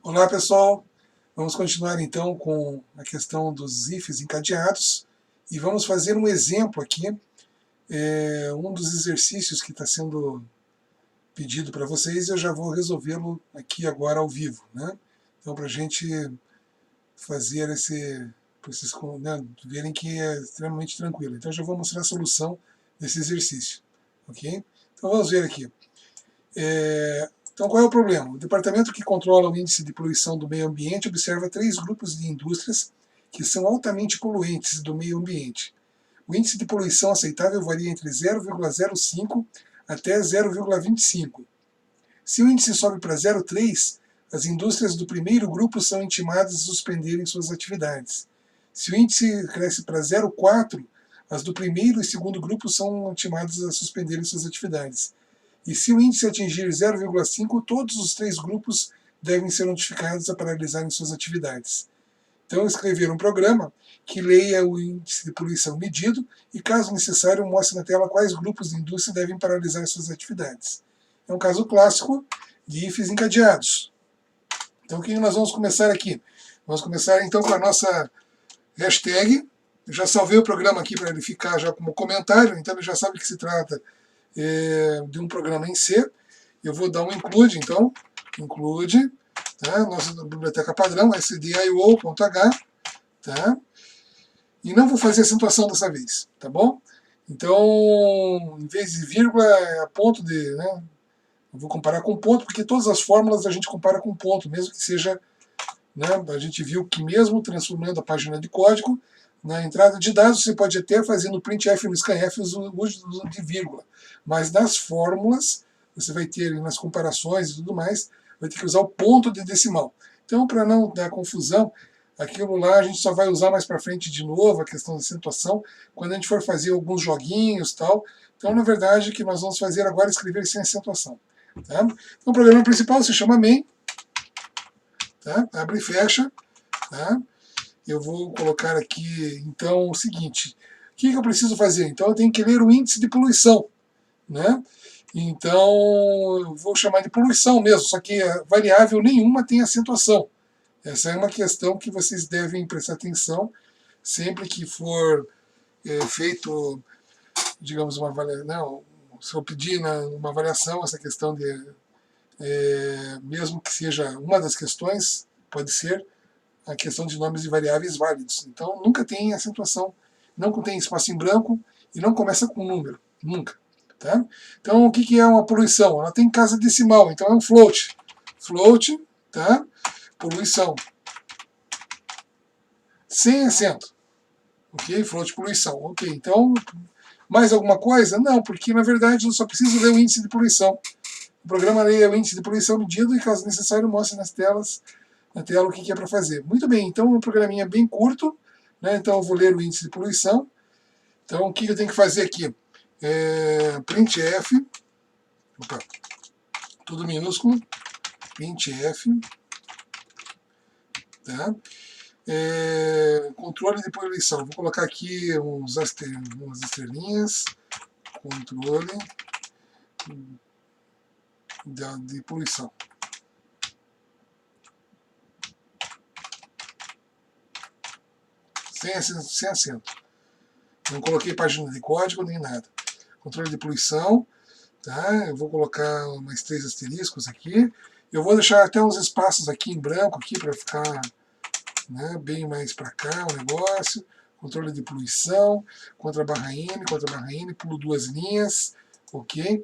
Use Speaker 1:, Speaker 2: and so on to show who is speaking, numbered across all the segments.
Speaker 1: Olá pessoal, vamos continuar então com a questão dos ifs encadeados e vamos fazer um exemplo aqui, um dos exercícios que está sendo pedido para vocês, eu já vou resolvê-lo aqui agora ao vivo, né? Então para a gente fazer para vocês, né, verem que é extremamente tranquilo. Então eu já vou mostrar a solução desse exercício, ok? Então vamos ver aqui. Então, qual é o problema? O departamento que controla o índice de poluição do meio ambiente observa 3 grupos de indústrias que são altamente poluentes do meio ambiente. O índice de poluição aceitável varia entre 0,05 até 0,25. Se o índice sobe para 0,3, as indústrias do primeiro grupo são intimadas a suspenderem suas atividades. Se o índice cresce para 0,4, as do primeiro e segundo grupo são intimadas a suspenderem suas atividades. E se o índice atingir 0,5, todos os 3 grupos devem ser notificados a paralisarem suas atividades. Então, escrever um programa que leia o índice de poluição medido e, caso necessário, mostre na tela quais grupos de indústria devem paralisar suas atividades. É um caso clássico de ifs encadeados. Então, o que nós vamos começar aqui? Vamos começar então com a nossa hashtag. Eu já salvei o programa aqui para ele ficar já como comentário, então ele já sabe que se trata de um programa em C. Eu vou dar um include, então, include, tá? Nossa biblioteca padrão, sdio.h, tá? E não vou fazer acentuação dessa vez, tá bom? Então, em vez de vírgula, é ponto de, né? Eu vou comparar com ponto, porque todas as fórmulas a gente compara com ponto, mesmo que seja, né? A gente viu que mesmo transformando a página de código, na entrada de dados você pode até fazer no printf e no scanf o uso de vírgula, mas nas fórmulas você vai ter, nas comparações e tudo mais, vai ter que usar o ponto de decimal. Então, para não dar confusão, aquilo lá a gente só vai usar mais para frente de novo, a questão da acentuação, quando a gente for fazer alguns joguinhos e tal. Então, na verdade, o que nós vamos fazer agora é escrever sem acentuação. Tá? Então, o programa principal se chama main, tá? Abre e fecha. Tá? Eu vou colocar aqui, então, o seguinte. O que eu preciso fazer? Então, eu tenho que ler o índice de poluição. Né? Então, eu vou chamar de poluição mesmo, só que a variável nenhuma tem acentuação. Essa é uma questão que vocês devem prestar atenção sempre que for feito, digamos, uma avaliação. Não, se eu pedir uma avaliação, essa questão de, mesmo que seja uma das questões, pode ser a questão de nomes de variáveis válidos. Então, nunca tem acentuação, não contém espaço em branco e não começa com número, nunca. Tá? Então, o que é uma poluição? Ela tem casa decimal, então é um float. Float, tá? Poluição. Sem acento. Ok? Float poluição. Ok, então, mais alguma coisa? Não, porque na verdade eu só preciso ler o índice de poluição. O programa lê o índice de poluição medido e, caso necessário, mostra na tela o que é para fazer. Muito bem, então um programinha bem curto, né? Então eu vou ler o índice de poluição. Então o que eu tenho que fazer aqui? Printf, opa, tudo minúsculo, printf, tá? Controle de poluição. Vou colocar aqui umas estrelinhas. Controle de poluição. Sem acento. Não coloquei página de código nem nada. Controle de poluição. Tá? Eu vou colocar mais 3 asteriscos aqui. Eu vou deixar até uns espaços aqui em branco aqui para ficar, né, bem mais para cá o negócio. Controle de poluição, contra barra N, pulo 2 linhas, ok?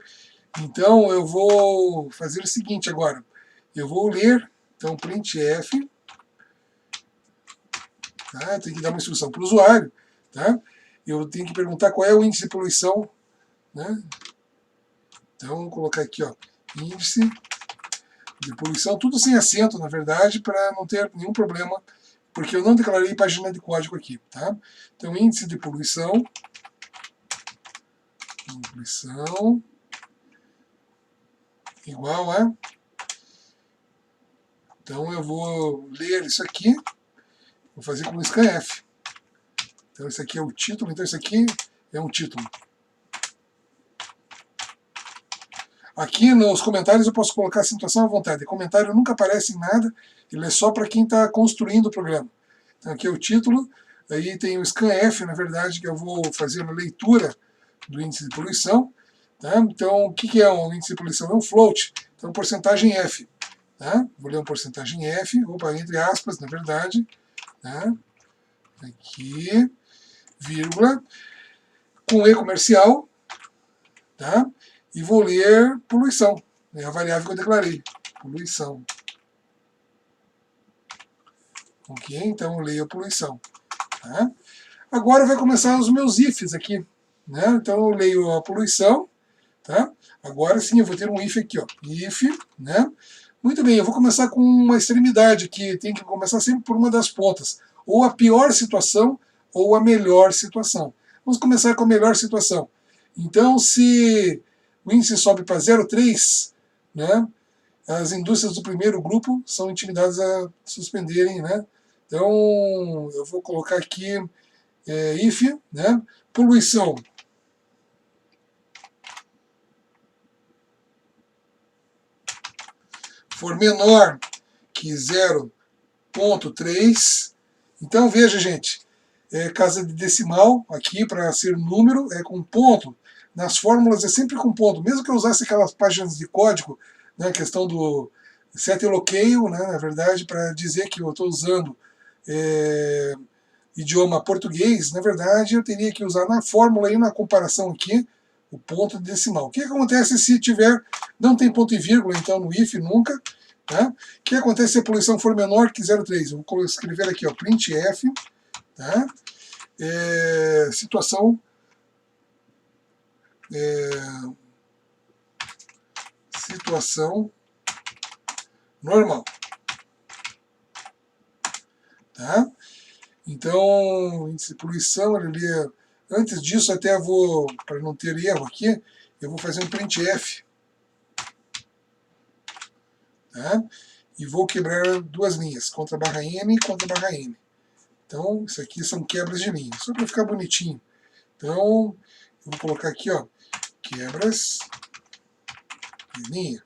Speaker 1: Então eu vou fazer o seguinte agora. Eu vou ler, então, printf, tá? Tem que dar uma instrução para o usuário, tá? Eu tenho que perguntar qual é o índice de poluição, né? Então, vou colocar aqui, ó, índice de poluição, tudo sem acento, na verdade, para não ter nenhum problema, porque eu não declarei página de código aqui, tá? Então, índice de poluição, igual a... Então, eu vou ler isso aqui, vou fazer com o scanf. Então, esse aqui é o título, então isso aqui é um título. Aqui nos comentários eu posso colocar a situação à vontade. Comentário nunca aparece em nada, ele é só para quem está construindo o programa. Então aqui é o título, aí tem o scanf, na verdade, que eu vou fazer uma leitura do índice de poluição. Tá? Então, o que é um índice de poluição? É um float, então porcentagem F. Tá? Vou ler uma porcentagem F, opa, entre aspas, na verdade. Tá? Aqui, vírgula, com E comercial, tá? E vou ler poluição, é a variável que eu declarei, poluição. Ok? Então eu leio a poluição. Tá? Agora vai começar os meus ifs aqui. Né? Então eu leio a poluição. Tá? Agora sim eu vou ter um if aqui. Ó. If, né? Muito bem, eu vou começar com uma extremidade aqui. Tem que começar sempre por uma das pontas. Ou a pior situação ou a melhor situação. Vamos começar com a melhor situação. Então, se o índice sobe para 0,3, né? As indústrias do primeiro grupo são intimidadas a suspenderem, né? Então, eu vou colocar aqui if, né? Poluição. For menor que 0,3. Então, veja, gente, casa de decimal aqui para ser número é com ponto. Nas fórmulas é sempre com ponto. Mesmo que eu usasse aquelas páginas de código, né, questão do set bloqueio, né, na verdade, para dizer que eu estou usando idioma português, na verdade, eu teria que usar na fórmula e na comparação aqui o ponto decimal. O que acontece se tiver, não tem ponto e vírgula, então no if nunca. Tá? O que acontece se a poluição for menor que 0,3? Eu vou escrever aqui, ó, printf, tá? Situação situação normal. Tá? Então, índice de poluição, antes disso até vou, para não ter erro aqui, eu vou fazer um printf. Tá? E vou quebrar duas linhas, contra barra N e contra barra N. Então, isso aqui são quebras de linha, só para ficar bonitinho. Então, eu vou colocar aqui, ó, quebras de linha.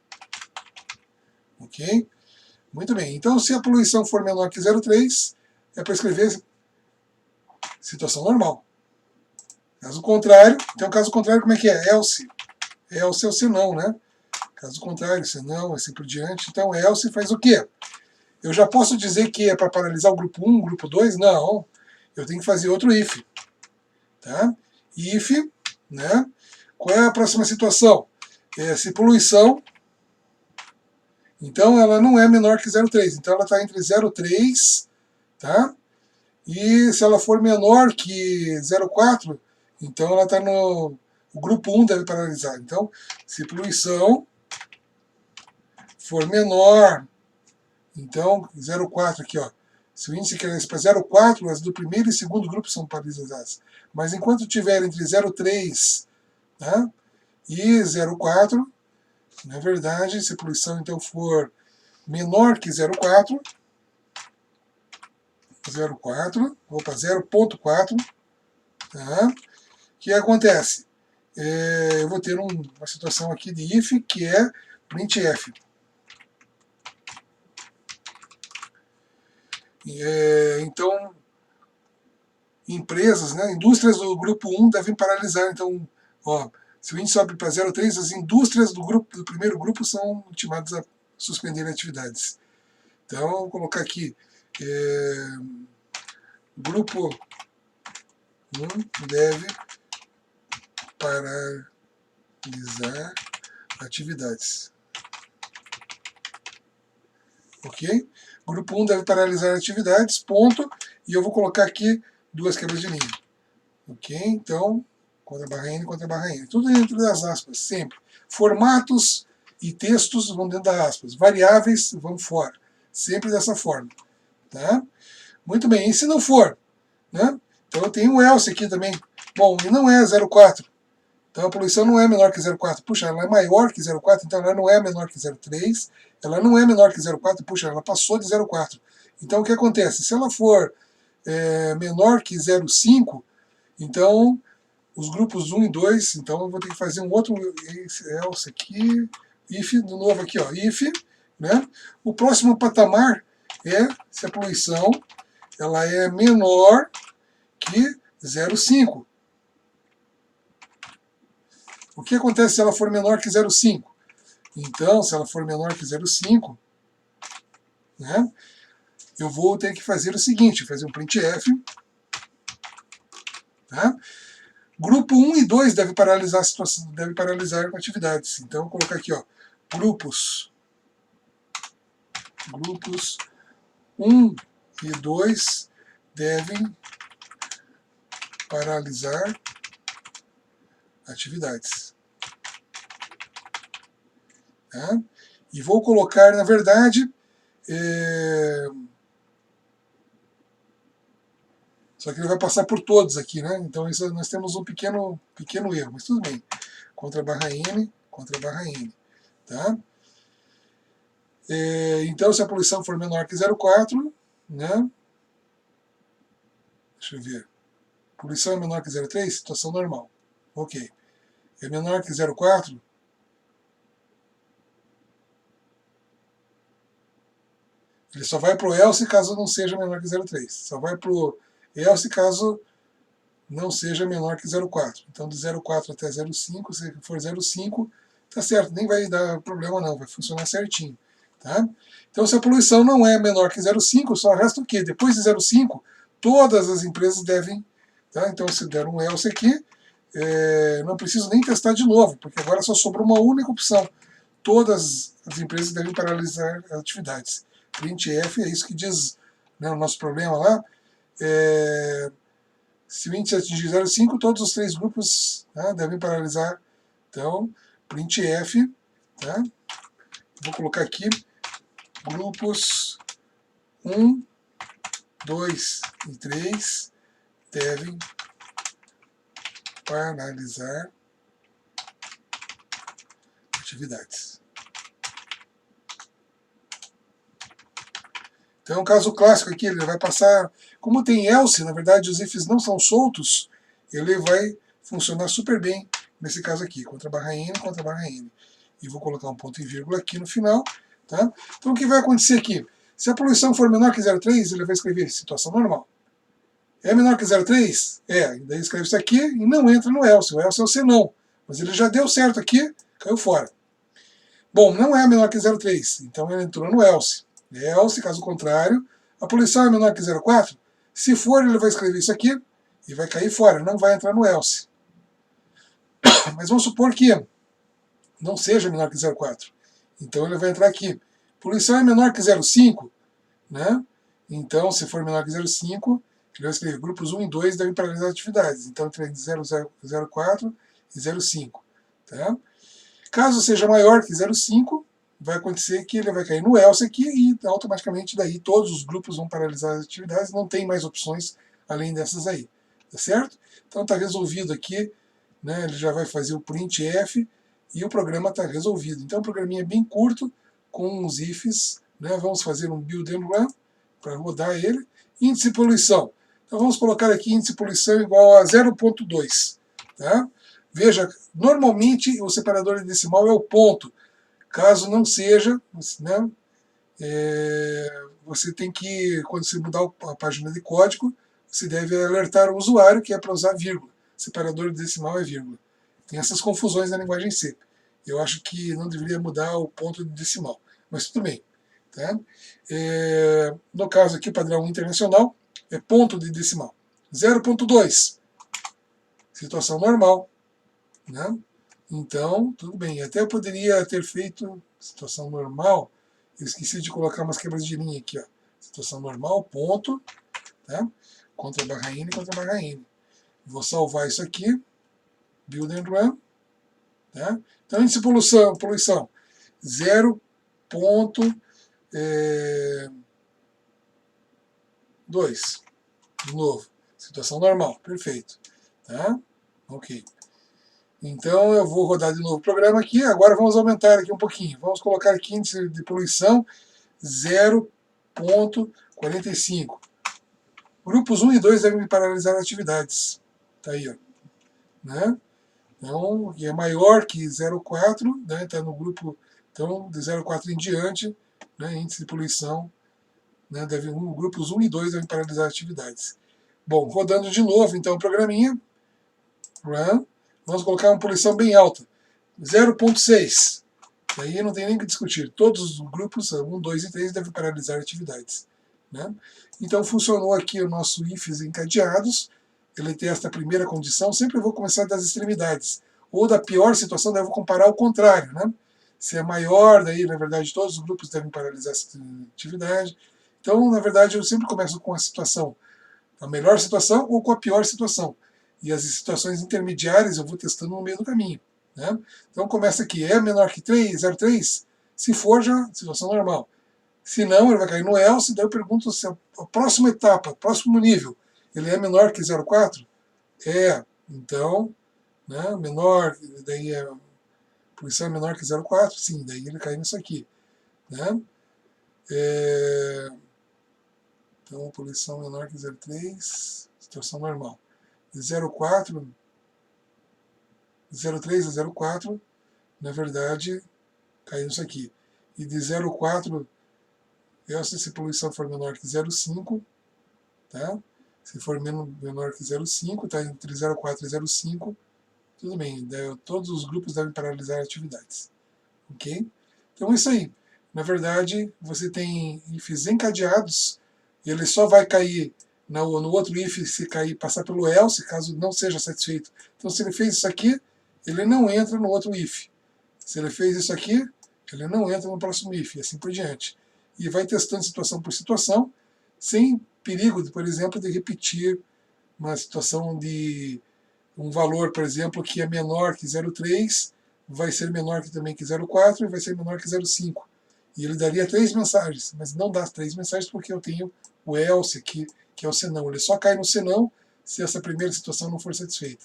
Speaker 1: Ok? Muito bem. Então, se a poluição for menor que 0,3, é para escrever situação normal. Caso contrário, então caso contrário, como é que é? Else. Else é o senão, né? Caso contrário, senão, assim por diante. Então, else faz o quê? Eu já posso dizer que é para paralisar o grupo 1, o grupo 2? Não. Eu tenho que fazer outro if. Tá? If, né? Qual é a próxima situação? Se poluição, então ela não é menor que 0,3. Então ela está entre 0,3, tá? E se ela for menor que 0,4, então ela está no... O grupo 1 deve paralisar. Então, se poluição for menor, então 0,4 aqui, ó. Se o índice cresce para 0,4, as do primeiro e segundo grupo são paralisadas. Mas enquanto tiver entre 0,3, tá? E 0,4, na verdade, se a poluição então for menor que 0,4, 0,4, opa, 0,4, tá? O que acontece? Eu vou ter uma situação aqui de if, que é printf. Então, empresas, né, indústrias do grupo 1 devem paralisar. Então, ó, se o índice sobe para 0,3, as indústrias do primeiro grupo são intimadas a suspender atividades. Então, vou colocar aqui, grupo 1 deve paralisar atividades. Ok? Grupo 1 deve paralisar atividades, ponto, e eu vou colocar aqui duas quebras de linha. Ok? Então, contra barra N, contra barra N. Tudo dentro das aspas, sempre. Formatos e textos vão dentro das aspas. Variáveis vão fora. Sempre dessa forma. Tá? Muito bem. E se não for? Né? Então eu tenho o else aqui também. Bom, e não é 0,4. Então a poluição não é menor que 0,4. Puxa, ela é maior que 0,4, então ela não é menor que 0,3. Ela não é menor que 0,4, puxa, ela passou de 0,4. Então o que acontece? Se ela for menor que 0,5, então os grupos 1 e 2, então eu vou ter que fazer um outro else aqui, if, de novo aqui, ó, if, né? O próximo patamar é se a poluição ela é menor que 0,5. O que acontece se ela for menor que 0,5? Então, se ela for menor que 0,5, né, eu vou ter que fazer o seguinte, fazer um printf, tá? Grupo 1 e 2 deve paralisar a situação, deve paralisar atividades. Então, eu vou colocar aqui, ó, grupos 1 e 2 devem paralisar atividades. Tá? E vou colocar, na verdade, só que ele vai passar por todos aqui, né? Então isso, nós temos um pequeno erro, mas tudo bem. Contra barra N, tá? Então, se a poluição for menor que 0,4, né? Deixa eu ver. Poluição é menor que 0,3, situação normal. Ok. É menor que 0,4, ele só vai para o else caso não seja menor que 0,3. Só vai para o else caso não seja menor que 0,4. Então, de 0,4 até 0,5, se for 0,5, tá certo, nem vai dar problema não, vai funcionar certinho. Tá? Então, se a poluição não é menor que 0,5, só resta o quê? Depois de 0,5, todas as empresas devem... Tá? Então, se der um else aqui, não preciso nem testar de novo, porque agora só sobrou uma única opção. Todas as empresas devem paralisar as atividades. Printf é isso que diz, né, o nosso problema lá. Se o índice atingir 0,5, todos os 3 grupos, tá, devem paralisar. Então, printf, tá? Vou colocar aqui grupos 1, 2 e 3 devem paralisar atividades. Então, é um caso clássico aqui, ele vai passar... Como tem else, na verdade, os ifs não são soltos, ele vai funcionar super bem nesse caso aqui, contra barra N, contra barra N. E vou colocar um ponto e vírgula aqui no final. Tá? Então, o que vai acontecer aqui? Se a poluição for menor que 0,3, ele vai escrever situação normal. É menor que 0,3? Daí escreve isso aqui e não entra no else. O else é o senão. Mas ele já deu certo aqui, caiu fora. Bom, não é menor que 0,3, então ele entrou no else. Else, caso contrário, a poluição é menor que 0,4? Se for, ele vai escrever isso aqui e vai cair fora, não vai entrar no else. Mas vamos supor que não seja menor que 0,4. Então ele vai entrar aqui. Poluição é menor que 0,5, né? Então, se for menor que 0,5, ele vai escrever grupos 1 e 2 devem paralisar atividades. Então, entre 0,04 e 0,5. Tá? Caso seja maior que 0,5, vai acontecer que ele vai cair no else aqui e automaticamente daí todos os grupos vão paralisar as atividades, não tem mais opções além dessas aí, tá certo? Então está resolvido aqui, né, ele já vai fazer o printf e o programa está resolvido. Então o programinha é bem curto, com uns ifs, né, vamos fazer um build and run para rodar ele. Índice de poluição, então vamos colocar aqui índice de poluição igual a 0,2, tá? Veja, normalmente o separador decimal é o ponto. Caso não seja, né, você tem que, quando você mudar a página de código, você deve alertar o usuário que é para usar vírgula. Separador decimal é vírgula. Tem essas confusões na linguagem C. Eu acho que não deveria mudar o ponto de decimal, mas tudo bem. Tá? No caso aqui, padrão internacional, é ponto de decimal. 0,2, situação normal. Né? Então, tudo bem. Até eu poderia ter feito situação normal. Eu esqueci de colocar umas quebras de linha aqui. Ó. Situação normal, ponto. Tá? Contra barra N, contra barra N. Vou salvar isso aqui. Build and run. Tá? Então, índice de poluição 0,2. De novo. Situação normal. Perfeito. Tá? Ok. Então eu vou rodar de novo o programa aqui, agora vamos aumentar aqui um pouquinho. Vamos colocar aqui índice de poluição 0,45. Grupos 1 e 2 devem paralisar atividades. Tá aí, ó. né? Então, e é maior que 0,4, né? Está no grupo, então, de 0,4 em diante, né? Índice de poluição, né? Grupos 1 e 2 devem paralisar atividades. Bom, rodando de novo, então, o programinha, run, vamos colocar uma poluição bem alta, 0,6. Aí não tem nem o que discutir. Todos os grupos, 1, 2 e 3, devem paralisar atividades. Né? Então funcionou aqui o nosso ifs encadeados. Ele tem esta primeira condição. Sempre eu vou começar das extremidades. Ou da pior situação, daí eu vou comparar ao contrário. Né? Se é maior, daí na verdade todos os grupos devem paralisar essa atividade. Então, na verdade, eu sempre começo com a situação, a melhor situação ou com a pior situação. E as situações intermediárias eu vou testando no meio do caminho. Né? Então começa aqui, é menor que 3, 0,3? Se for, já situação normal. Se não, ele vai cair no else, daí eu pergunto se a próxima etapa, próximo nível, ele é menor que 0,4? É, então, né, menor, daí a poluição é menor que 0,4? Sim, daí ele cai nisso aqui. Né? Então, poluição menor que 0,3, situação normal. De 0,4, 0,3 a 0,4, na verdade, cai nisso aqui. E de 0,4, se a poluição for menor que 0,5, tá? Se for menor que 0,5, está entre 0,4 e 0,5, tudo bem, todos os grupos devem paralisar atividades. Ok? Então é isso aí. Na verdade, você tem ifs encadeados, e ele só vai cair no outro if se cair, passar pelo else, caso não seja satisfeito. Então se ele fez isso aqui, ele não entra no outro if. Se ele fez isso aqui, ele não entra no próximo if, e assim por diante. E vai testando situação por situação, sem perigo, por exemplo, de repetir uma situação de um valor, por exemplo, que é menor que 0,3, vai ser menor que também que 0,4 e vai ser menor que 0,5. E ele daria 3 mensagens, mas não dá 3 mensagens porque eu tenho o else aqui, que é o senão. Ele só cai no senão se essa primeira situação não for satisfeita.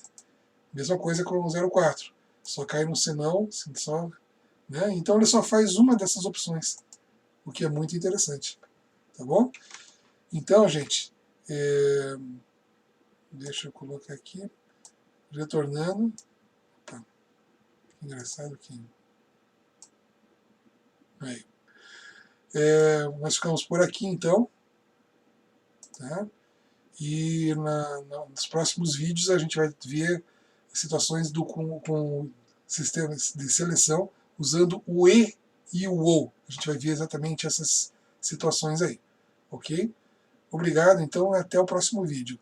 Speaker 1: Mesma coisa com o 0,4. Só cai no senão, só, né? Então ele só faz uma dessas opções, o que é muito interessante. Tá bom? Então, gente, deixa eu colocar aqui, retornando. Opa, que engraçado aqui. Aí. Nós ficamos por aqui, então. Tá? E nos próximos vídeos a gente vai ver situações com sistemas de seleção usando o E e o OU. A gente vai ver exatamente essas situações aí. Ok? Obrigado, então, e até o próximo vídeo.